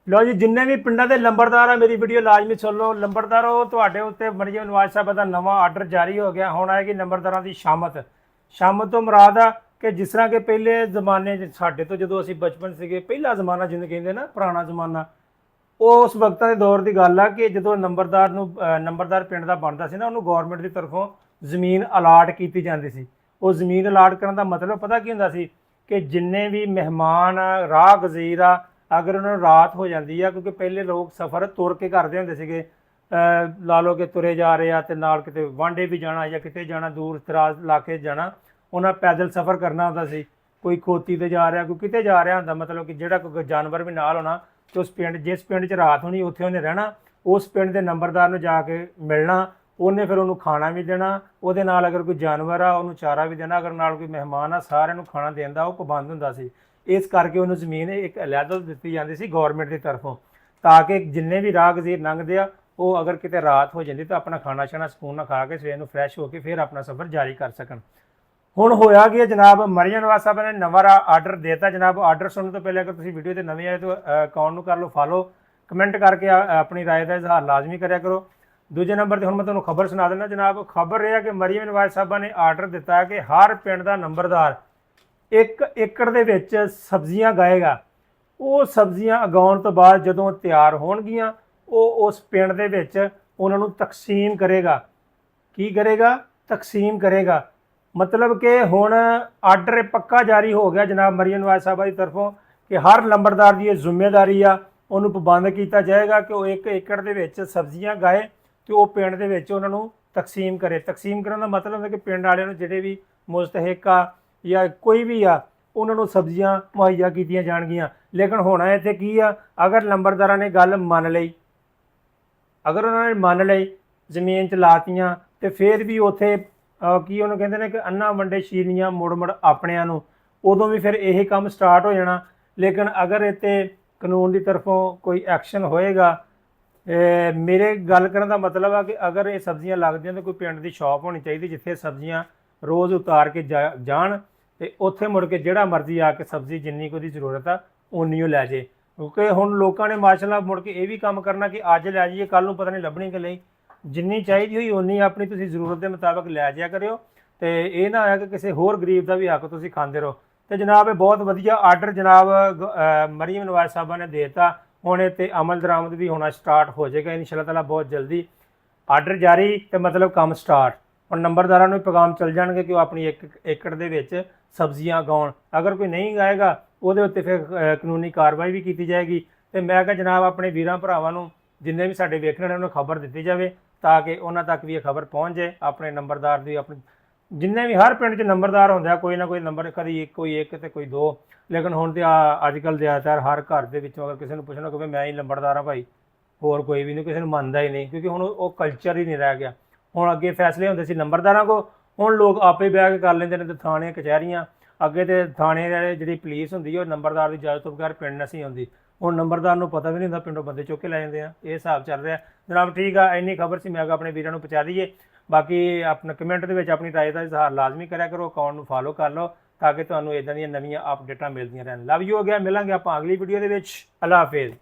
ਲਓ ਜੀ, ਜਿੰਨੇ ਵੀ ਪਿੰਡਾਂ ਦੇ ਲੰਬੜਦਾਰ ਆ ਮੇਰੀ ਵੀਡੀਓ ਲਾਜ਼ਮੀ ਸੁਣ ਲਓ। ਲੰਬੜਦਾਰੋ, ਤੁਹਾਡੇ ਉੱਤੇ ਮਰੀਮ ਨਵਾਜ਼ ਸਾਹਿਬ ਦਾ ਨਵਾਂ ਆਰਡਰ ਜਾਰੀ ਹੋ ਗਿਆ। ਹੁਣ ਆਏਗੀ ਲੰਬੜਦਾਰਾਂ ਦੀ ਸ਼ਾਮਤ। ਸ਼ਾਮਤ ਤੋਂ ਮੁਰਾਦ ਆ ਕਿ ਜਿਸ ਤਰ੍ਹਾਂ ਕਿ ਪਹਿਲੇ ਜ਼ਮਾਨੇ 'ਚ ਸਾਡੇ ਤੋਂ ਜਦੋਂ ਅਸੀਂ ਬਚਪਨ ਸੀਗੇ, ਪਹਿਲਾ ਜ਼ਮਾਨਾ ਜਿਹਨੂੰ ਕਹਿੰਦੇ ਨਾ, ਪੁਰਾਣਾ ਜ਼ਮਾਨਾ, ਉਸ ਵਕਤਾਂ ਦੇ ਦੌਰ ਦੀ ਗੱਲ ਆ ਕਿ ਜਦੋਂ ਨੰਬਰਦਾਰ ਪਿੰਡ ਦਾ ਬਣਦਾ ਸੀ ਨਾ, ਉਹਨੂੰ ਗੌਰਮੈਂਟ ਦੀ ਤਰਫੋਂ ਜ਼ਮੀਨ ਅਲਾਟ ਕੀਤੀ ਜਾਂਦੀ ਸੀ। ਉਹ ਜ਼ਮੀਨ ਅਲਾਟ ਕਰਨ ਦਾ ਮਤਲਬ ਪਤਾ ਕੀ ਹੁੰਦਾ ਸੀ ਕਿ ਜਿੰਨੇ ਵੀ ਮਹਿਮਾਨ ਆ, ਰਾਹ ਗਜ਼ੀਰ ਆ, ਅਗਰ ਉਹਨਾਂ ਨੂੰ ਰਾਤ ਹੋ ਜਾਂਦੀ ਆ, ਕਿਉਂਕਿ ਪਹਿਲੇ ਲੋਕ ਸਫ਼ਰ ਤੁਰ ਕੇ ਕਰਦੇ ਹੁੰਦੇ ਸੀਗੇ, ਲਾ ਲਓ ਕਿ ਤੁਰੇ ਜਾ ਰਹੇ ਆ, ਅਤੇ ਨਾਲ ਕਿਤੇ ਵਾਂਢੇ ਵੀ ਜਾਣਾ ਜਾਂ ਕਿਤੇ ਜਾਣਾ, ਦੂਰ ਦਰਾਜ਼ ਇਲਾਕੇ ਜਾਣਾ, ਉਹਨਾਂ ਪੈਦਲ ਸਫ਼ਰ ਕਰਨਾ ਹੁੰਦਾ ਸੀ। ਕੋਈ ਖੋਤੀ 'ਤੇ ਜਾ ਰਿਹਾ, ਕੋਈ ਕਿਤੇ ਜਾ ਰਿਹਾ ਹੁੰਦਾ, ਮਤਲਬ ਕਿ ਜਿਹੜਾ ਕੋਈ ਜਾਨਵਰ ਵੀ ਨਾਲ ਹੋਣਾ, ਅਤੇ ਉਸ ਪਿੰਡ, ਜਿਸ ਪਿੰਡ 'ਚ ਰਾਤ ਹੋਣੀ ਉੱਥੇ ਉਹਨੇ ਰਹਿਣਾ। ਉਸ ਪਿੰਡ ਦੇ ਨੰਬਰਦਾਰ ਨੂੰ ਜਾ ਕੇ ਮਿਲਣਾ, ਉਹਨੇ ਫਿਰ ਉਹਨੂੰ ਖਾਣਾ ਵੀ ਦੇਣਾ, ਉਹਦੇ ਨਾਲ ਅਗਰ ਕੋਈ ਜਾਨਵਰ ਆ ਉਹਨੂੰ ਚਾਰਾ ਵੀ ਦੇਣਾ, ਅਗਰ ਨਾਲ ਕੋਈ ਮਹਿਮਾਨ ਆ ਸਾਰਿਆਂ ਨੂੰ ਖਾਣਾ ਦੇਣ ਦਾ ਉਹ ਪਾਬੰਦ ਹੁੰਦਾ ਸੀ। ਇਸ ਕਰਕੇ ਉਹਨੂੰ ਜ਼ਮੀਨ ਇੱਕ ਅਲੱਗ ਦਿੱਤੀ ਜਾਂਦੀ ਸੀ ਗੌਰਮੈਂਟ ਦੀ ਤਰਫੋਂ, ਤਾਂ ਕਿ ਜਿੰਨੇ ਵੀ ਰਾਹਗੀਰ ਲੰਘਦੇ ਆ ਉਹ ਅਗਰ ਕਿਤੇ ਰਾਤ ਹੋ ਜਾਂਦੀ ਤਾਂ ਆਪਣਾ ਖਾਣਾ ਛਾਣਾ ਸਕੂਨ ਨਾਲ ਖਾ ਕੇ ਸਵੇਰ ਨੂੰ ਫਰੈਸ਼ ਹੋ ਕੇ ਫਿਰ ਆਪਣਾ ਸਫ਼ਰ ਜਾਰੀ ਕਰ ਸਕਣ। ਹੁਣ ਹੋਇਆ ਕੀ ਜਨਾਬ, ਮਰੀਮ ਨਵਾਜ਼ ਸਾਹਿਬ ਨੇ ਨਵਾਂ ਆਰਡਰ ਦੇਤਾ ਜਨਾਬ। ਆਰਡਰ ਸੁਣਨ ਤੋਂ ਪਹਿਲੇ ਅਗਰ ਤੁਸੀਂ ਵੀਡੀਓ ਤੇ ਨਵੇਂ ਆਏ ਤਾਂ ਅਕਾਊਂਟ ਨੂੰ ਕਰ ਲਓ ਫਾਲੋ, ਕਮੈਂਟ ਕਰਕੇ ਆਪਣੀ ਰਾਏ ਦਾ ਇਜ਼ਹਾਰ ਲਾਜ਼ਮੀ ਕਰਿਆ ਕਰੋ। ਦੂਜੇ ਨੰਬਰ ਤੇ ਹੁਣ ਮੈਂ ਤੁਹਾਨੂੰ ਖਬਰ ਸੁਣਾ ਦਿੰਦਾ ਜਨਾਬ। ਖਬਰ ਇਹ ਹੈ ਕਿ ਮਰੀਮ ਨਵਾਜ਼ ਸਾਹਿਬਾਂ ਨੇ ਆਰਡਰ ਦਿੱਤਾ ਹੈ ਕਿ ਹਰ ਪਿੰਡ ਦਾ ਨੰਬਰਦਾਰ 1 ਏਕੜ ਦੇ ਵਿੱਚ ਸਬਜ਼ੀਆਂ ਗਾਏਗਾ। ਉਹ ਸਬਜ਼ੀਆਂ ਉਗਾਉਣ ਤੋਂ ਬਾਅਦ ਜਦੋਂ ਤਿਆਰ ਹੋਣਗੀਆਂ, ਉਹ ਉਸ ਪਿੰਡ ਦੇ ਵਿੱਚ ਉਹਨਾਂ ਨੂੰ ਤਕਸੀਮ ਕਰੇਗਾ। ਕੀ ਕਰੇਗਾ? ਤਕਸੀਮ ਕਰੇਗਾ। ਮਤਲਬ ਕਿ ਹੁਣ ਆਰਡਰ ਪੱਕਾ ਜਾਰੀ ਹੋ ਗਿਆ ਜਨਾਬ ਮਰੀਮ ਨਵਾਜ਼ ਸਾਹਿਬਾਂ ਦੀ ਤਰਫੋਂ ਕਿ ਹਰ ਲੰਬੜਦਾਰ ਦੀ ਇਹ ਜ਼ਿੰਮੇਵਾਰੀ ਆ, ਉਹਨੂੰ ਪਾਬੰਦ ਕੀਤਾ ਜਾਏਗਾ ਕਿ ਉਹ 1 ਏਕੜ ਦੇ ਵਿੱਚ ਸਬਜ਼ੀਆਂ ਗਾਏ ਅਤੇ ਉਹ ਪਿੰਡ ਦੇ ਵਿੱਚ ਉਹਨਾਂ ਨੂੰ ਤਕਸੀਮ ਕਰੇ। ਤਕਸੀਮ ਕਰਨ ਦਾ ਮਤਲਬ ਹੈ ਕਿ ਪਿੰਡ ਵਾਲਿਆਂ ਨੂੰ ਜਿਹੜੇ ਵੀ ਮੁਸਤਹਿਕ ਆ ਜਾਂ ਕੋਈ ਵੀ ਆ, ਉਹਨਾਂ ਨੂੰ ਸਬਜ਼ੀਆਂ ਮੁਹੱਈਆ ਕੀਤੀਆਂ ਜਾਣਗੀਆਂ। ਲੇਕਿਨ ਹੋਣਾ ਇੱਥੇ ਕੀ ਆ, ਅਗਰ ਲੰਬੜਦਾਰਾਂ ਨੇ ਗੱਲ ਮੰਨ ਲਈ, ਅਗਰ ਉਹਨਾਂ ਨੇ ਮੰਨ ਲਈ, ਜ਼ਮੀਨ 'ਚ ਲਾਤੀਆਂ, ਅਤੇ ਫਿਰ ਵੀ ਉੱਥੇ ਕੀ ਉਹਨੂੰ ਕਹਿੰਦੇ ਨੇ ਕਿ ਅੰਨਾ ਵੰਡੇ ਸ਼ੀਰੀਆਂ ਮੁੜ ਮੁੜ ਆਪਣਿਆਂ ਨੂੰ, ਉਦੋਂ ਵੀ ਫਿਰ ਇਹ ਕੰਮ ਸਟਾਰਟ ਹੋ ਜਾਣਾ। ਲੇਕਿਨ ਅਗਰ ਇੱਥੇ ਕਾਨੂੰਨ ਦੀ ਤਰਫੋਂ ਕੋਈ ਐਕਸ਼ਨ ਹੋਏਗਾ, ਮੇਰੇ ਗੱਲ ਕਰਨ ਦਾ ਮਤਲਬ ਆ ਕਿ ਅਗਰ ਇਹ ਸਬਜ਼ੀਆਂ ਲੱਗਦੀਆਂ ਤਾਂ ਕੋਈ ਪਿੰਡ ਦੀ ਸ਼ਾਪ ਹੋਣੀ ਚਾਹੀਦੀ ਜਿੱਥੇ ਸਬਜ਼ੀਆਂ ਰੋਜ਼ ਉਤਾਰ ਕੇ ਜਾਣ, ਅਤੇ ਉੱਥੇ ਮੁੜ ਕੇ ਜਿਹੜਾ ਮਰਜ਼ੀ ਆ ਕੇ ਸਬਜ਼ੀ ਜਿੰਨੀ ਕੁ ਉਹਦੀ ਜ਼ਰੂਰਤ ਆ ਉਨੀ ਉਹ ਲੈ ਜੇ। ਕਿਉਂਕਿ ਹੁਣ ਲੋਕਾਂ ਨੇ ਮਾਸ਼ਾਅੱਲਾ ਮੁੜ ਕੇ ਇਹ ਵੀ ਕੰਮ ਕਰਨਾ ਕਿ ਅੱਜ ਲੈ ਜਾਈਏ, ਕੱਲ੍ਹ ਨੂੰ ਪਤਾ ਨਹੀਂ ਲੱਭਣੀ ਕਿ ਨਹੀਂ। ਜਿੰਨੀ ਚਾਹੀਦੀ ਹੋਈ ਉਨੀ ਆਪਣੀ ਤੁਸੀਂ ਜ਼ਰੂਰਤ ਦੇ ਮੁਤਾਬਕ ਲੈ ਜਾਇਆ ਕਰਿਓ, ਅਤੇ ਇਹ ਨਾ ਹੋਇਆ ਕਿ ਕਿਸੇ ਹੋਰ ਗਰੀਬ ਦਾ ਵੀ ਹੱਕ ਤੁਸੀਂ ਖਾਂਦੇ ਰਹੋ। ਅਤੇ ਜਨਾਬ ਇਹ ਬਹੁਤ ਵਧੀਆ ਆਰਡਰ ਜਨਾਬ ਮਰੀਮ ਨਵਾਜ਼ ਸਾਹਿਬਾਂ ਨੇ ਦੇ ਦਿੱਤਾ। ਹੁਣ ਇਹ 'ਤੇ ਅਮਲ ਦਰਾਮਦ ਵੀ ਹੋਣਾ ਸਟਾਰਟ ਹੋ ਜਾਏਗਾ ਇਨਸ਼ਾ ਅੱਲਾਹ ਬਹੁਤ ਜਲਦੀ। ਆਰਡਰ ਜਾਰੀ ਅਤੇ ਮਤਲਬ ਕੰਮ ਸਟਾਰਟ। ਹੁਣ ਨੰਬਰਦਾਰਾਂ ਨੂੰ ਪੈਗਾਮ ਚੱਲ ਜਾਣਗੇ ਕਿ ਉਹ ਆਪਣੀ 1 ਏਕੜ ਦੇ ਵਿੱਚ ਸਬਜ਼ੀਆਂ ਉਗਾਉਣ। ਅਗਰ ਕੋਈ ਨਹੀਂ ਉਗਾਏਗਾ ਉਹਦੇ ਉੱਤੇ ਫਿਰ ਕਾਨੂੰਨੀ ਕਾਰਵਾਈ ਵੀ ਕੀਤੀ ਜਾਏਗੀ। ਅਤੇ ਮੈਂ ਕਿਹਾ ਜਨਾਬ ਆਪਣੇ ਵੀਰਾਂ ਭਰਾਵਾਂ ਨੂੰ ਜਿੰਨੇ ਵੀ ਸਾਡੇ ਵੇਖਣ ਵਾਲੇ ਉਹਨੂੰ ਖਬਰ ਦਿੱਤੀ ਜਾਵੇ ਤਾਂ ਕਿ ਉਹਨਾਂ ਤੱਕ ਵੀ ਇਹ ਖਬਰ ਪਹੁੰਚ ਜਾਏ। ਆਪਣੇ ਨੰਬਰਦਾਰ ਦੀ ਆਪਣੇ ਜਿੰਨੇ ਵੀ ਹਰ ਪਿੰਡ 'ਚ ਨੰਬਰਦਾਰ ਹੁੰਦਾ, ਕੋਈ ਨਾ ਕੋਈ ਨੰਬਰ, ਕਦੀ ਕੋਈ ਇੱਕ ਅਤੇ ਕੋਈ 2, ਲੇਕਿਨ ਹੁਣ ਤਾਂ ਅੱਜ ਕੱਲ੍ਹ ਜ਼ਿਆਦਾਤਰ ਹਰ ਘਰ ਦੇ ਵਿੱਚੋਂ ਅਗਰ ਕਿਸੇ ਨੂੰ ਪੁੱਛਣਾ ਕਿ ਮੈਂ ਹੀ ਨੰਬਰਦਾਰ ਹਾਂ ਭਾਈ, ਹੋਰ ਕੋਈ ਵੀ ਨਹੀਂ, ਕਿਸੇ ਨੂੰ ਮੰਨਦਾ ਹੀ ਨਹੀਂ, ਕਿਉਂਕਿ ਹੁਣ ਉਹ ਕਲਚਰ ਹੀ ਨਹੀਂ ਰਹਿ ਗਿਆ। ਹੁਣ ਅੱਗੇ ਫੈਸਲੇ ਹੁੰਦੇ ਸੀ ਨੰਬਰਦਾਰਾਂ ਕੋਲ, ਹੁਣ ਲੋਕ ਆਪੇ ਬਹਿ ਕੇ ਕਰ ਲੈਂਦੇ ਨੇ। ਅਤੇ ਥਾਣੇ ਕਚਹਿਰੀਆਂ ਅੱਗੇ ਤੇ ਥਾਣੇ ਦੇ ਜਿਹੜੀ ਪੁਲਿਸ ਹੁੰਦੀ ਹੈ ਉਹ ਨੰਬਰਦਾਰ ਦੀ ਇਜਾਜ਼ਤ ਤੋਂ ਬਗੈਰ ਪਿੰਡ ਨਹੀਂ ਆਉਂਦੀ। ਹੁਣ ਨੰਬਰਦਾਰ ਨੂੰ ਪਤਾ ਵੀ ਨਹੀਂ ਹੁੰਦਾ, ਪਿੰਡੋਂ ਬੰਦੇ ਚੁੱਕ ਕੇ ਲੈ ਜਾਂਦੇ ਆ। ਇਹ ਹਿਸਾਬ ਚੱਲ ਰਿਹਾ ਜਨਾਬ। ਠੀਕ ਆ, ਇੰਨੀ ਖਬਰ ਸੀ, ਮੈਂ ਆਪਣੇ ਵੀਰਾਂ ਨੂੰ ਪਹੁੰਚਾ ਦਈਏ। ਬਾਕੀ ਆਪਣਾ ਕਮੈਂਟ ਦੇ ਵਿੱਚ ਆਪਣੀ ਰਾਏ ਦਾ ਇਜ਼ਹਾਰ ਲਾਜ਼ਮੀ ਕਰਿਆ ਕਰੋ। ਅਕਾਊਂਟ ਨੂੰ ਫਾਲੋ ਕਰ ਲਓ ਤਾਂ ਕਿ ਤੁਹਾਨੂੰ ਇੱਦਾਂ ਦੀਆਂ ਨਵੀਆਂ ਅਪਡੇਟਾਂ ਮਿਲਦੀਆਂ ਰਹਿਣ। ਲਵ ਯੂ ਹੋ ਗਿਆ। ਮਿਲਾਂਗੇ ਆਪਾਂ ਅਗਲੀ ਵੀਡੀਓ ਦੇ ਵਿੱਚ। ਅੱਲਾ ਹਾਫਿਜ਼।